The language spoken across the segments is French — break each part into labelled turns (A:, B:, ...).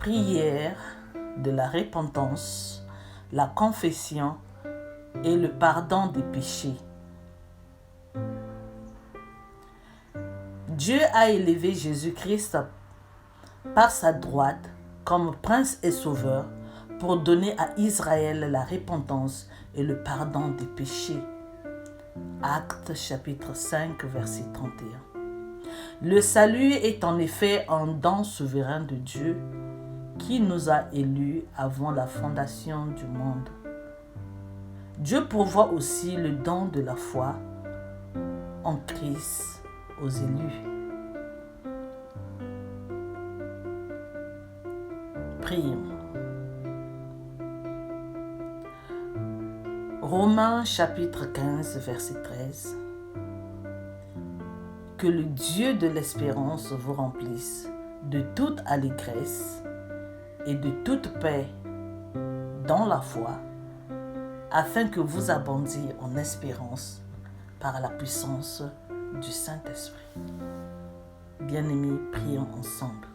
A: prière de la repentance, la confession et le pardon des péchés. Dieu a élevé Jésus-Christ par sa droite comme prince et sauveur pour donner à Israël la repentance et le pardon des péchés. Actes chapitre 5 verset 31. Le salut est en effet un don souverain de Dieu qui nous a élus avant la fondation du monde. Dieu pourvoit aussi le don de la foi en Christ aux élus. Prions. Romains chapitre 15 verset 13. Que le Dieu de l'espérance vous remplisse de toute allégresse et de toute paix dans la foi, afin que vous abondiez en espérance par la puissance du Saint-Esprit. Bien-aimés, prions ensemble.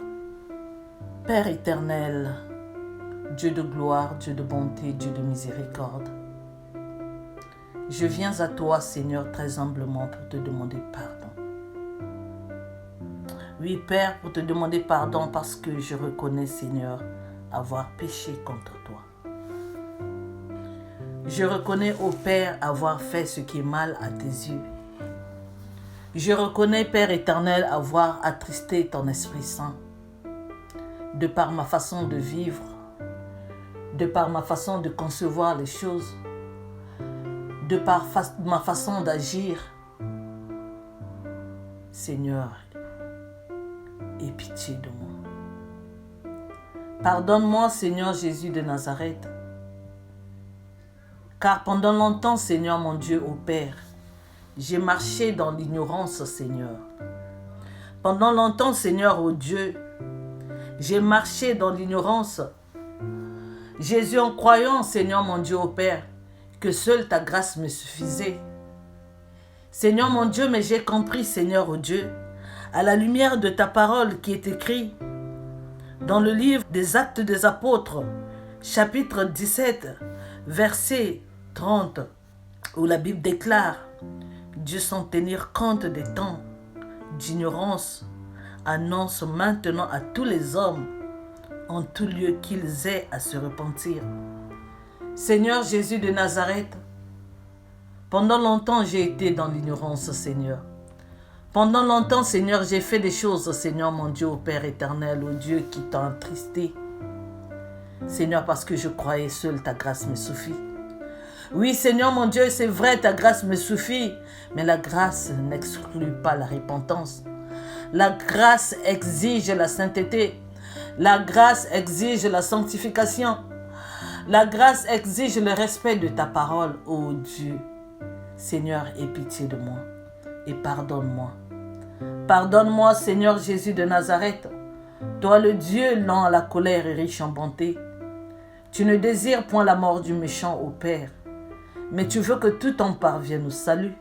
A: Père éternel, Dieu de gloire, Dieu de bonté, Dieu de miséricorde, je viens à toi, Seigneur, très humblement pour te demander pardon. Oui, Père, pour te demander pardon parce que je reconnais, Seigneur, avoir péché contre toi. Je reconnais, ô Père, avoir fait ce qui est mal à tes yeux. Je reconnais, Père éternel, avoir attristé ton Esprit Saint de par ma façon de vivre, de par ma façon de concevoir les choses, de par ma façon d'agir. Seigneur, aie pitié de moi. Pardonne-moi, Seigneur Jésus de Nazareth, car pendant longtemps, Seigneur mon Dieu, ô Père, j'ai marché dans l'ignorance, Seigneur. Pendant longtemps, Seigneur, ô Dieu, j'ai marché dans l'ignorance. Jésus, en croyant, Seigneur mon Dieu, ô Père, que seule ta grâce me suffisait. Seigneur mon Dieu, mais j'ai compris, Seigneur, ô Dieu, à la lumière de ta parole qui est écrite dans le livre des Actes des Apôtres, chapitre 17, verset 30, où la Bible déclare « Dieu sans tenir compte des temps d'ignorance, annonce maintenant à tous les hommes en tout lieu qu'ils aient à se repentir. » Seigneur Jésus de Nazareth, pendant longtemps j'ai été dans l'ignorance, Seigneur. Pendant longtemps, Seigneur, j'ai fait des choses, Seigneur mon Dieu, au Père éternel, au Dieu qui t'a attristé. Seigneur, parce que je croyais seule ta grâce me suffit. Oui, Seigneur mon Dieu, c'est vrai, ta grâce me suffit, mais la grâce n'exclut pas la repentance. La grâce exige la sainteté. La grâce exige la sanctification. La grâce exige le respect de ta parole, ô Dieu. Seigneur, aie pitié de moi et pardonne-moi. Pardonne-moi, Seigneur Jésus de Nazareth, toi le Dieu lent à la colère et riche en bonté. Tu ne désires point la mort du méchant, ô Père, mais tu veux que tout en parvienne au salut.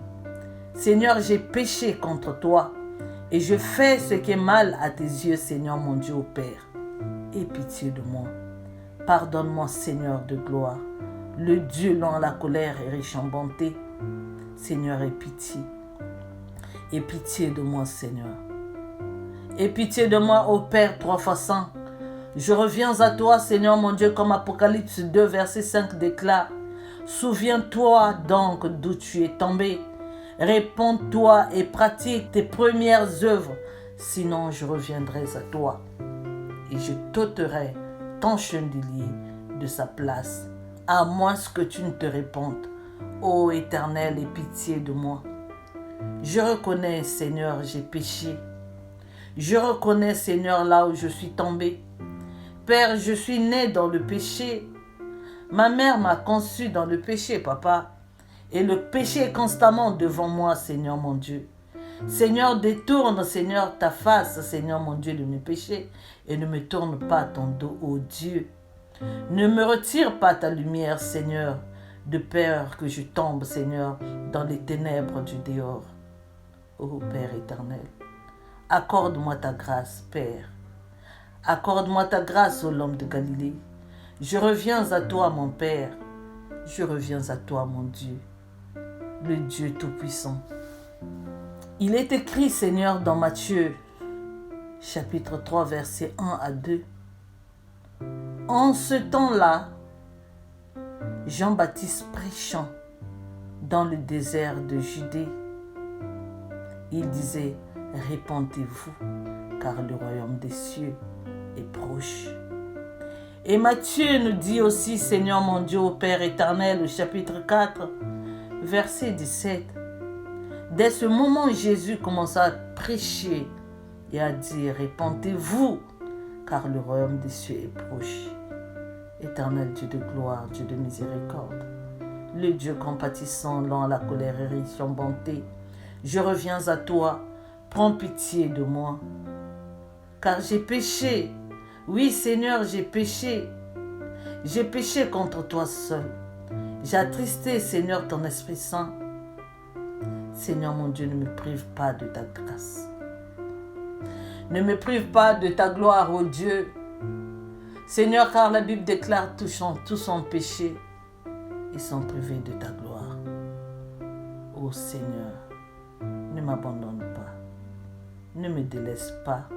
A: Seigneur, j'ai péché contre toi et je fais ce qui est mal à tes yeux, Seigneur mon Dieu, ô Père. Aie pitié de moi. Pardonne-moi, Seigneur de gloire, le Dieu lent à la colère et riche en bonté. Seigneur, aie pitié. Aie pitié de moi, Seigneur. Aie pitié de moi, ô Père, 3 fois saint. Je reviens à toi, Seigneur mon Dieu, comme Apocalypse 2, verset 5 déclare. Souviens-toi donc d'où tu es tombé. Réponds-toi et pratique tes premières œuvres, sinon je reviendrai à toi et je t'ôterai ton chandelier de sa place, à moins que tu ne te répondes. Ô Éternel, aie pitié de moi. Je reconnais, Seigneur, j'ai péché. Je reconnais, Seigneur, là où je suis tombé. Père, je suis né dans le péché. Ma mère m'a conçu dans le péché, papa. Et le péché est constamment devant moi, Seigneur mon Dieu. Seigneur, détourne, Seigneur, ta face, Seigneur mon Dieu, de mes péchés. Et ne me tourne pas ton dos, ô Dieu. Ne me retire pas ta lumière, Seigneur, de peur que je tombe, Seigneur, dans les ténèbres du dehors. Ô Père éternel, accorde-moi ta grâce, Père. Accorde-moi ta grâce, ô l'homme de Galilée. Je reviens à toi, mon Père. Je reviens à toi, mon Dieu, le Dieu Tout-Puissant. Il est écrit, Seigneur, dans Matthieu, chapitre 3, versets 1 à 2. En ce temps-là, Jean-Baptiste prêchant dans le désert de Judée, il disait, répentez-vous, car le royaume des cieux est proche. Et Matthieu nous dit aussi, Seigneur mon Dieu, au Père éternel, au chapitre 4, verset 17. Dès ce moment, Jésus commença à prêcher et à dire, répentez-vous, car le royaume des cieux est proche. Éternel Dieu de gloire, Dieu de miséricorde, le Dieu compatissant, lent à la colère et riche en bonté, je reviens à toi, prends pitié de moi, car j'ai péché. Oui, Seigneur, j'ai péché. J'ai péché contre toi seul. J'ai attristé, Seigneur, ton Esprit Saint. Seigneur mon Dieu, ne me prive pas de ta grâce. Ne me prive pas de ta gloire, ô Dieu. Seigneur, car la Bible déclare tous ont péché et sont privés de ta gloire. Ô Seigneur, ne m'abandonne pas. Ne me délaisse pas.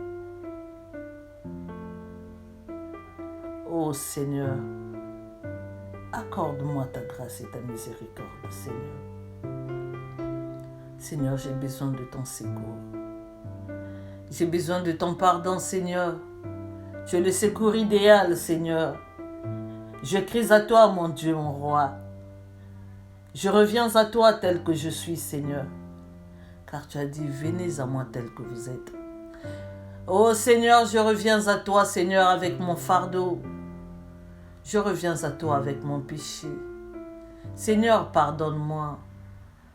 A: Ô Seigneur, accorde-moi ta grâce et ta miséricorde, Seigneur. Seigneur, j'ai besoin de ton secours. J'ai besoin de ton pardon, Seigneur. Tu es le secours idéal, Seigneur. Je crie à toi, mon Dieu, mon roi. Je reviens à toi tel que je suis, Seigneur. Car tu as dit, venez à moi tel que vous êtes. Oh Seigneur, je reviens à toi, Seigneur, avec mon fardeau. Je reviens à toi avec mon péché. Seigneur, pardonne-moi.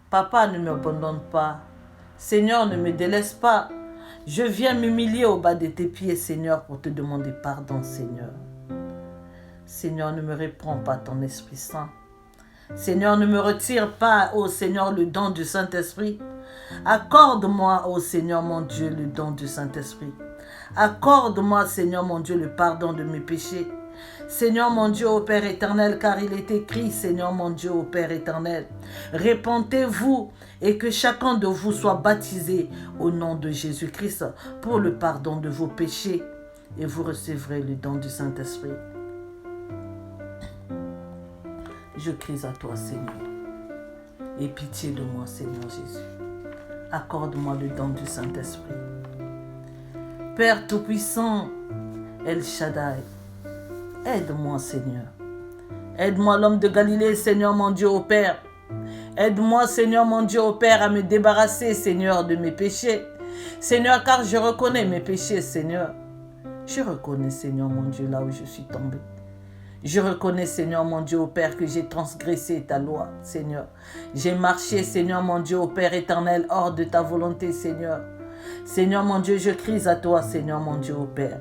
A: Papa, ne m'abandonne pas. Seigneur, ne me délaisse pas. Je viens m'humilier au bas de tes pieds, Seigneur, pour te demander pardon, Seigneur. Seigneur, ne me reprends pas ton Esprit Saint. Seigneur, ne me retire pas, ô Seigneur, le don du Saint-Esprit. Accorde-moi, ô Seigneur mon Dieu, le don du Saint-Esprit. Accorde-moi, Seigneur mon Dieu, le pardon de mes péchés. Seigneur mon Dieu, ô Père éternel, car il est écrit, Seigneur mon Dieu, ô Père éternel, répentez-vous et que chacun de vous soit baptisé au nom de Jésus-Christ pour le pardon de vos péchés et vous recevrez le don du Saint-Esprit. Je crie à toi, Seigneur. Aie pitié de moi, Seigneur Jésus. Accorde-moi le don du Saint-Esprit. Père Tout-Puissant, El Shaddai, aide-moi, Seigneur. Aide-moi, l'homme de Galilée, Seigneur mon Dieu, ô Père. Aide-moi, Seigneur mon Dieu, ô Père, à me débarrasser, Seigneur, de mes péchés. Seigneur, car je reconnais mes péchés, Seigneur. Je reconnais, Seigneur mon Dieu, là où je suis tombé. Je reconnais, Seigneur mon Dieu, ô Père, que j'ai transgressé ta loi, Seigneur. J'ai marché, Seigneur mon Dieu, ô Père éternel, hors de ta volonté, Seigneur. Seigneur mon Dieu, je crie à toi, Seigneur mon Dieu, ô Père.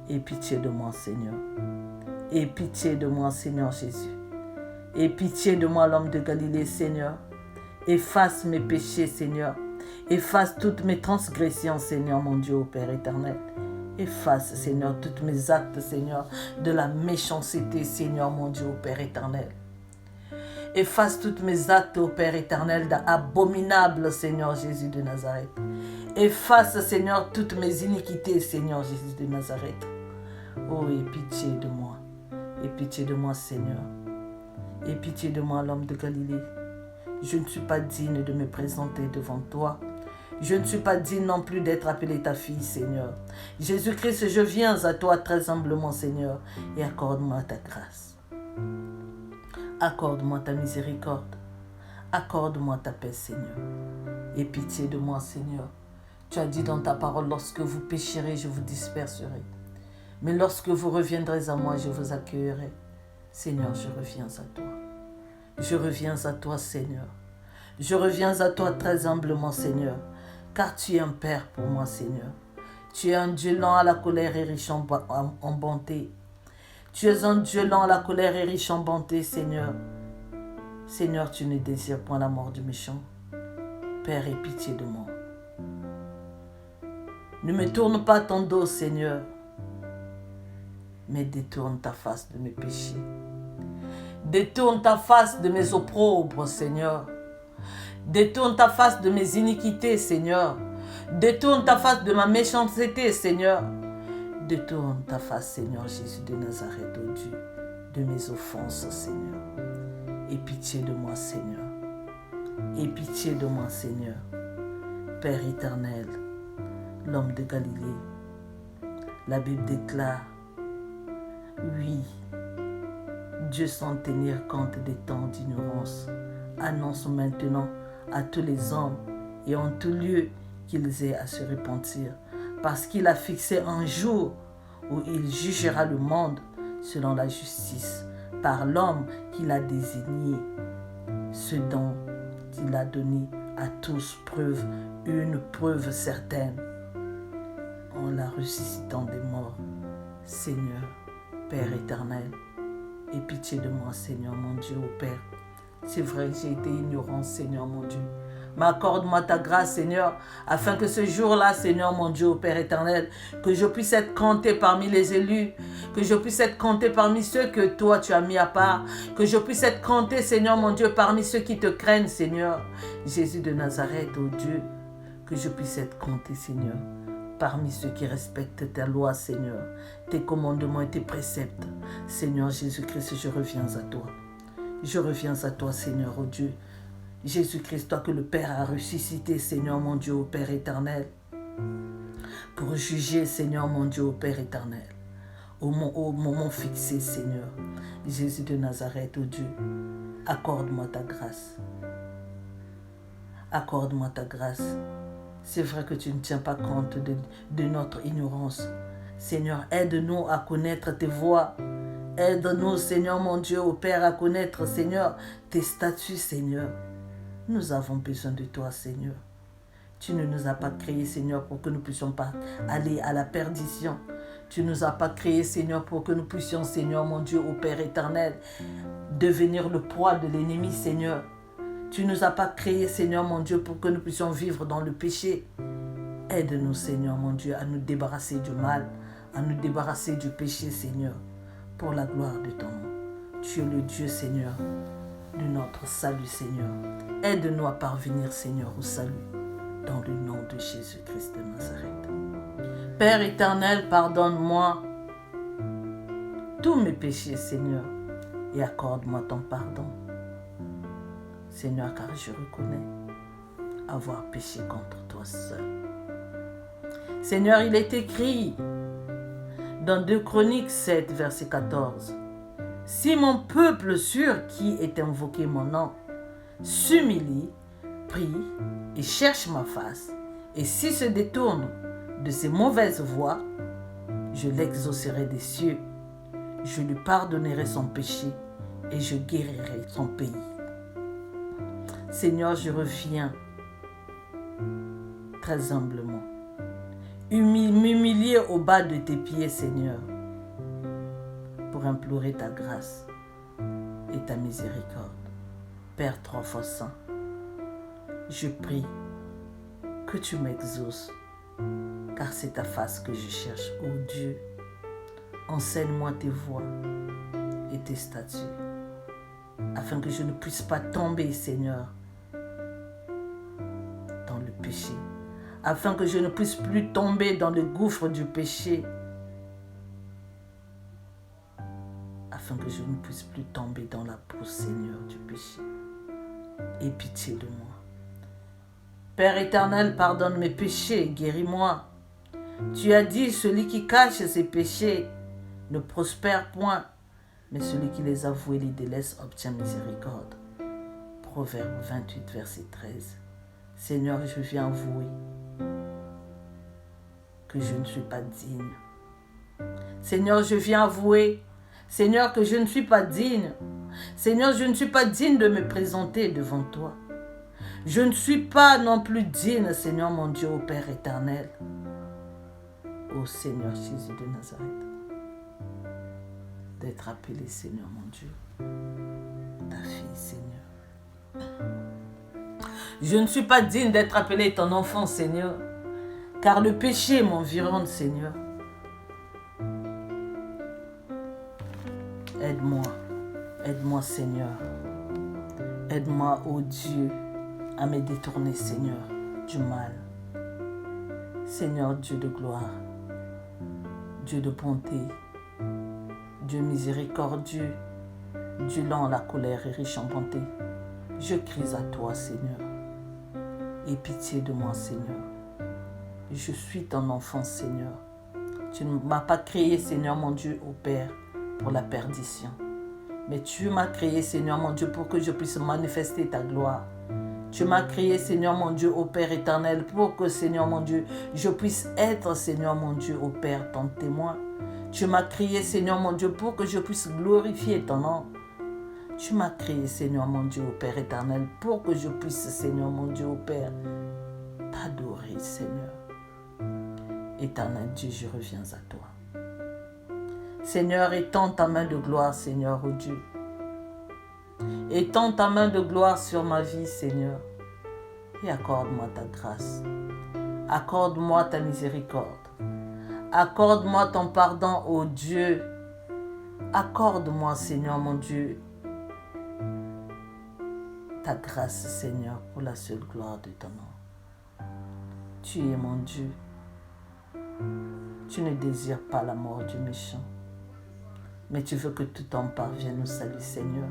A: Aie pitié de moi, Seigneur. Aie pitié de moi, Seigneur Jésus. Aie pitié de moi, l'homme de Galilée, Seigneur. Efface mes péchés, Seigneur. Efface toutes mes transgressions, Seigneur mon Dieu, ô Père éternel. Efface, Seigneur, tous mes actes, Seigneur, de la méchanceté, Seigneur mon Dieu, ô Père éternel. Efface tous mes actes, ô Père éternel, abominables, Seigneur Jésus de Nazareth. Efface, Seigneur, toutes mes iniquités, Seigneur Jésus de Nazareth. Oh, aie pitié de moi. Aie pitié de moi, Seigneur. Aie pitié de moi, l'homme de Galilée. Je ne suis pas digne de me présenter devant toi. Je ne suis pas digne non plus d'être appelée ta fille, Seigneur. Jésus-Christ, je viens à toi très humblement, Seigneur, et accorde-moi ta grâce. Accorde-moi ta miséricorde. Accorde-moi ta paix, Seigneur. Aie pitié de moi, Seigneur. Tu as dit dans ta parole, lorsque vous pécherez, je vous disperserai. Mais lorsque vous reviendrez à moi, je vous accueillerai. Seigneur, je reviens à toi. Je reviens à toi, Seigneur. Je reviens à toi très humblement, Seigneur, car tu es un Père pour moi, Seigneur. Tu es un Dieu lent à la colère et riche en bonté. Tu es un Dieu lent à la colère et riche en bonté, Seigneur. Seigneur, tu ne désires point la mort du méchant. Père, aie pitié de moi. Ne me tourne pas ton dos, Seigneur. mais détourne ta face de mes péchés. Détourne ta face de mes opprobres, Seigneur. Détourne ta face de mes iniquités, Seigneur. Détourne ta face de ma méchanceté, Seigneur. Détourne ta face, Seigneur Jésus de Nazareth, ô Dieu, de mes offenses, Seigneur. Aie pitié de moi, Seigneur. Aie pitié de moi, Seigneur. Père éternel, l'homme de Galilée, la Bible déclare, oui, Dieu sans tenir compte des temps d'ignorance, annonce maintenant à tous les hommes et en tout lieu qu'ils aient à se repentir, parce qu'il a fixé un jour où il jugera le monde selon la justice, par l'homme qu'il a désigné, ce dont il a donné à tous preuve, une preuve certaine, en la ressuscitant des morts. Seigneur, Père éternel, aie pitié de moi, Seigneur mon Dieu, ô Père. C'est vrai que j'ai été ignorant, Seigneur mon Dieu. Mais accorde-moi ta grâce, Seigneur, afin que ce jour-là, Seigneur mon Dieu, ô Père éternel, que je puisse être compté parmi les élus, que je puisse être compté parmi ceux que toi tu as mis à part, que je puisse être compté, Seigneur mon Dieu, parmi ceux qui te craignent, Seigneur. Jésus de Nazareth, ô Dieu, que je puisse être compté, Seigneur, parmi ceux qui respectent ta loi, Seigneur, tes commandements et tes préceptes. Seigneur Jésus-Christ, je reviens à toi. Je reviens à toi, Seigneur, ô Dieu. Jésus-Christ, toi que le Père a ressuscité, Seigneur mon Dieu, ô Père éternel, pour juger, Seigneur mon Dieu, ô Père éternel, au moment fixé, Seigneur. Jésus de Nazareth, ô Dieu, accorde-moi ta grâce. Accorde-moi ta grâce. C'est vrai que tu ne tiens pas compte de notre ignorance. Seigneur, aide-nous à connaître tes voies. Aide-nous, Seigneur mon Dieu, ô Père, à connaître, Seigneur, tes statuts, Seigneur. Nous avons besoin de toi, Seigneur. Tu ne nous as pas créés, Seigneur, pour que nous puissions pas aller à la perdition. Tu ne nous as pas créés, Seigneur, pour que nous puissions, Seigneur, mon Dieu, ô Père éternel, devenir le poids de l'ennemi, Seigneur. Tu ne nous as pas créés, Seigneur, mon Dieu, pour que nous puissions vivre dans le péché. Aide-nous, Seigneur, mon Dieu, à nous débarrasser du mal, à nous débarrasser du péché, Seigneur, pour la gloire de ton nom. Tu es le Dieu, Seigneur, de notre salut, Seigneur. Aide-nous à parvenir, Seigneur, au salut, dans le nom de Jésus-Christ de Nazareth. Père éternel, pardonne-moi tous mes péchés, Seigneur, et accorde-moi ton pardon. Seigneur, car je reconnais avoir péché contre toi seul. Seigneur, il est écrit dans 2 Chroniques 7, verset 14. Si mon peuple sur qui est invoqué mon nom s'humilie, prie et cherche ma face, et s'il se détourne de ses mauvaises voies, je l'exaucerai des cieux, je lui pardonnerai son péché et je guérirai son pays. Seigneur, je reviens très humblement, m'humilier au bas de tes pieds, Seigneur, pour implorer ta grâce et ta miséricorde. Père 3 fois saint, je prie que tu m'exauces, car c'est ta face que je cherche, ô Dieu. Enseigne-moi tes voies et tes statuts, afin que je ne puisse pas tomber, Seigneur, dans le péché, afin que je ne puisse plus tomber dans le gouffre du péché, afin que je ne puisse plus tomber dans la boue, Seigneur, du péché. Aie pitié de moi. Père éternel, pardonne mes péchés, guéris-moi. Tu as dit, celui qui cache ses péchés ne prospère point, mais celui qui les avoue et les délaisse obtient miséricorde. Proverbe 28, verset 13. Seigneur, je viens avouer que je ne suis pas digne. Seigneur, je viens avouer, Seigneur, que je ne suis pas digne. Seigneur, je ne suis pas digne de me présenter devant toi. Je ne suis pas non plus digne, Seigneur mon Dieu, ô Père éternel. Ô Seigneur Jésus de Nazareth, d'être appelé, Seigneur mon Dieu, ta fille, Seigneur. Je ne suis pas digne d'être appelé ton enfant, Seigneur, car le péché m'environne, Seigneur. Aide-moi. Aide-moi, Seigneur. Aide-moi, ô Dieu, à me détourner, Seigneur, du mal. Seigneur, Dieu de gloire, Dieu de bonté, Dieu miséricordieux, Dieu lent à la colère et riche en bonté. Je crie à toi, Seigneur. Aie pitié de moi, Seigneur. Je suis ton enfant, Seigneur. Tu ne m'as pas créé, Seigneur mon Dieu, ô Père, pour la perdition. Mais tu m'as créé, Seigneur mon Dieu, pour que je puisse manifester ta gloire. Tu m'as créé, Seigneur mon Dieu, ô Père éternel, pour que, Seigneur mon Dieu, je puisse être, Seigneur mon Dieu, ô Père, ton témoin. Tu m'as créé, Seigneur mon Dieu, pour que je puisse glorifier ton nom. Tu m'as créé, Seigneur mon Dieu, ô Père éternel, pour que je puisse, Seigneur mon Dieu, ô Père, t'adorer, Seigneur. Éternel Dieu, je reviens à toi. Seigneur, étends ta main de gloire, Seigneur, ô Dieu. Étends ta main de gloire sur ma vie, Seigneur, et accorde-moi ta grâce. Accorde-moi ta miséricorde. Accorde-moi ton pardon, ô Dieu. Accorde-moi, Seigneur mon Dieu, ta grâce, Seigneur, pour la seule gloire de ton nom. Tu es mon Dieu. Tu ne désires pas la mort du méchant, mais tu veux que tout homme parvienne au salut, Seigneur.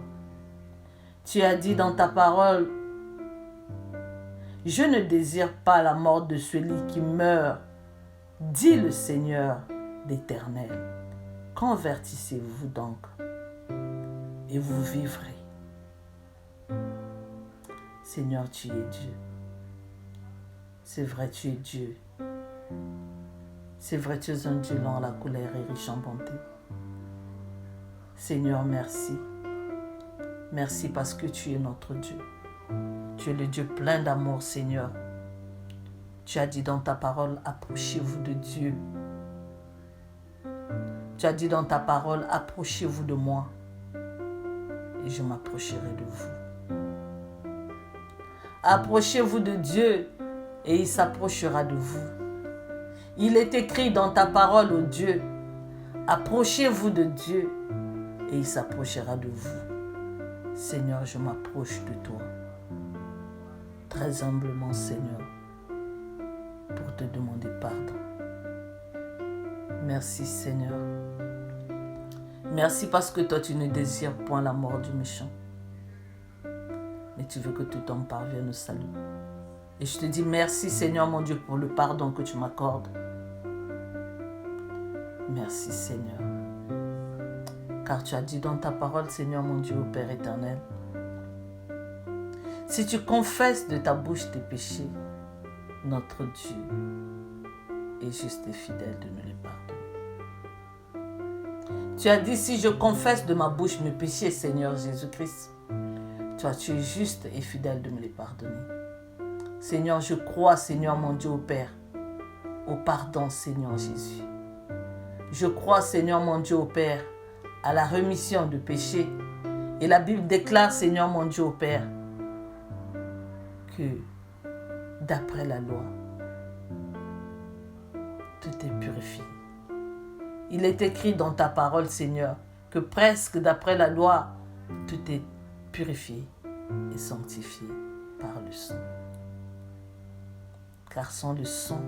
A: Tu as dit dans ta parole, je ne désire pas la mort de celui qui meurt, dit le Seigneur l'Éternel. Convertissez-vous donc et vous vivrez. Seigneur, tu es Dieu. C'est vrai, tu es Dieu. C'est vrai, tu es un Dieu lent à la colère et riche en bonté. Seigneur, merci. Merci parce que tu es notre Dieu. Tu es le Dieu plein d'amour, Seigneur. Tu as dit dans ta parole, approchez-vous de Dieu. Tu as dit dans ta parole, approchez-vous de moi et je m'approcherai de vous. Approchez-vous de Dieu et il s'approchera de vous. Il est écrit dans ta parole, ô Dieu, approchez-vous de Dieu et il s'approchera de vous. Seigneur, je m'approche de toi, très humblement, Seigneur, pour te demander pardon. Merci, Seigneur. Merci parce que toi, tu ne désires point la mort du méchant, mais tu veux que tout homme parvienne au salut. Et je te dis merci, Seigneur mon Dieu, pour le pardon que tu m'accordes. Merci, Seigneur. Car tu as dit dans ta parole, Seigneur mon Dieu, au Père éternel, si tu confesses de ta bouche tes péchés, notre Dieu est juste et fidèle de nous les pardonner. Tu as dit, si je confesse de ma bouche mes péchés, Seigneur Jésus-Christ, toi, tu es juste et fidèle de me les pardonner. Seigneur, je crois, Seigneur mon Dieu, au Père, au pardon, Seigneur Jésus. Je crois, Seigneur mon Dieu, au Père, à la rémission de péché. Et la Bible déclare, Seigneur mon Dieu, au Père, que d'après la loi, tout est purifié. Il est écrit dans ta parole, Seigneur, que presque d'après la loi, tout est purifié et sanctifié par le sang. Car sans le sang,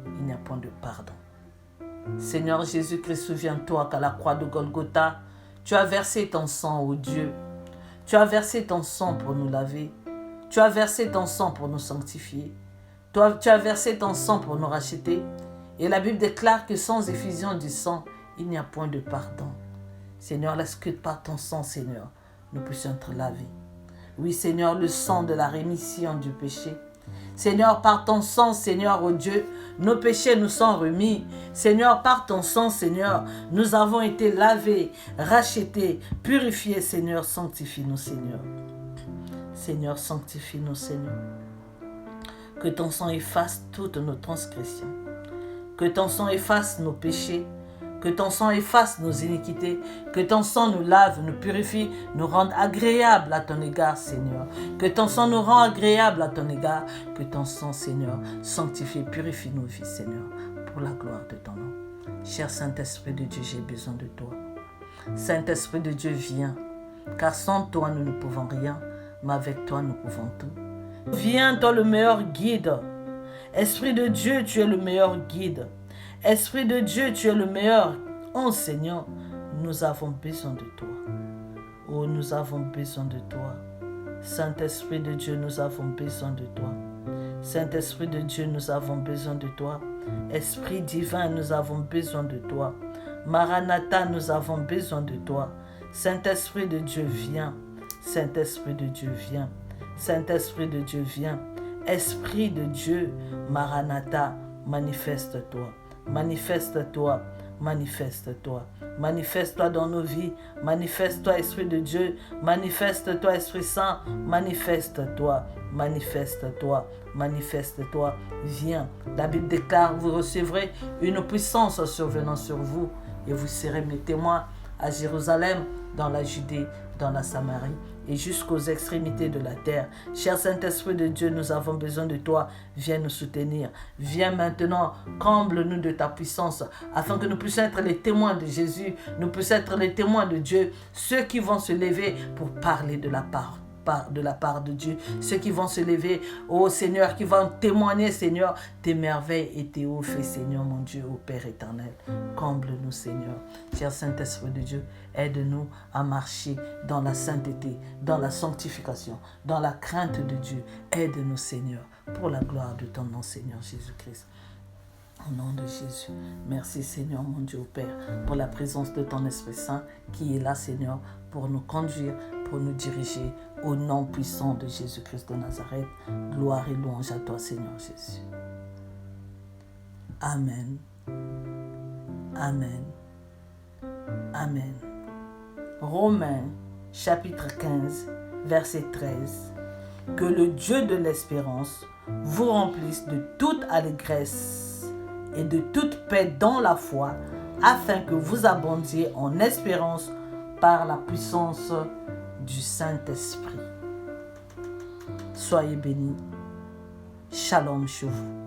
A: il n'y a point de pardon. Seigneur Jésus-Christ, souviens-toi qu'à la croix de Golgotha, tu as versé ton sang, ô Dieu. Tu as versé ton sang pour nous laver. Tu as versé ton sang pour nous sanctifier. Tu as versé ton sang pour nous racheter. Et la Bible déclare que sans effusion du sang, il n'y a point de pardon. Seigneur, laisse que par ton sang, Seigneur, nous puissions être lavés. Oui, Seigneur, le sang de la rémission du péché. Seigneur, par ton sang, Seigneur, ô Dieu, nos péchés nous sont remis. Seigneur, par ton sang, Seigneur, nous avons été lavés, rachetés, purifiés. Seigneur, sanctifie-nous, Seigneur. Seigneur, sanctifie-nous, Seigneur. Que ton sang efface toutes nos transgressions. Que ton sang efface nos péchés. Que ton sang efface nos iniquités. Que ton sang nous lave, nous purifie, nous rende agréables à ton égard, Seigneur. Que ton sang nous rend agréables à ton égard. Que ton sang, Seigneur, sanctifie, purifie nos vies, Seigneur, pour la gloire de ton nom. Cher Saint-Esprit de Dieu, j'ai besoin de toi. Saint-Esprit de Dieu, viens, car sans toi, nous ne pouvons rien, mais avec toi, nous pouvons tout. Viens, toi le meilleur guide. Esprit de Dieu, tu es le meilleur guide. Esprit de Dieu, tu es le meilleur enseignant. Nous avons besoin de toi. Oh, nous avons besoin de toi. Saint-Esprit de Dieu, nous avons besoin de toi. Saint-Esprit de Dieu, nous avons besoin de toi. Esprit divin, nous avons besoin de toi. Maranatha, nous avons besoin de toi. Saint-Esprit de Dieu, viens. Saint-Esprit de Dieu, viens. Saint-Esprit de Dieu, viens. Esprit de Dieu, Maranatha, manifeste-toi. Manifeste-toi. Manifeste-toi. Manifeste-toi dans nos vies. Manifeste-toi, Esprit de Dieu. Manifeste-toi, Esprit Saint. Manifeste-toi. Manifeste-toi. Manifeste-toi. Viens. La Bible déclare, vous recevrez une puissance survenant sur vous et vous serez mes témoins à Jérusalem, dans la Judée, dans la Samarie et jusqu'aux extrémités de la terre. Cher Saint-Esprit de Dieu, nous avons besoin de toi. Viens nous soutenir. Viens maintenant, comble-nous de ta puissance, afin que nous puissions être les témoins de Jésus, nous puissions être les témoins de Dieu, ceux qui vont se lever pour parler de la part de Dieu, ceux qui vont se lever, oh Seigneur, qui vont témoigner, Seigneur, tes merveilles et tes hauts faits, Seigneur mon Dieu, ô Père éternel. Comble-nous, Seigneur. Cher Saint-Esprit de Dieu, aide-nous à marcher dans la sainteté, dans la sanctification, dans la crainte de Dieu. Aide-nous, Seigneur, pour la gloire de ton nom, Seigneur Jésus-Christ. Au nom de Jésus, merci Seigneur mon Dieu au Père pour la présence de ton Esprit Saint qui est là Seigneur pour nous conduire, pour nous diriger au nom puissant de Jésus-Christ de Nazareth. Gloire et louange à toi Seigneur Jésus. Amen. Amen. Amen. Romains chapitre 15 verset 13. Que le Dieu de l'espérance vous remplisse de toute allégresse et de toute paix dans la foi, afin que vous abondiez en espérance par la puissance du Saint-Esprit. Soyez bénis. Shalom chez vous.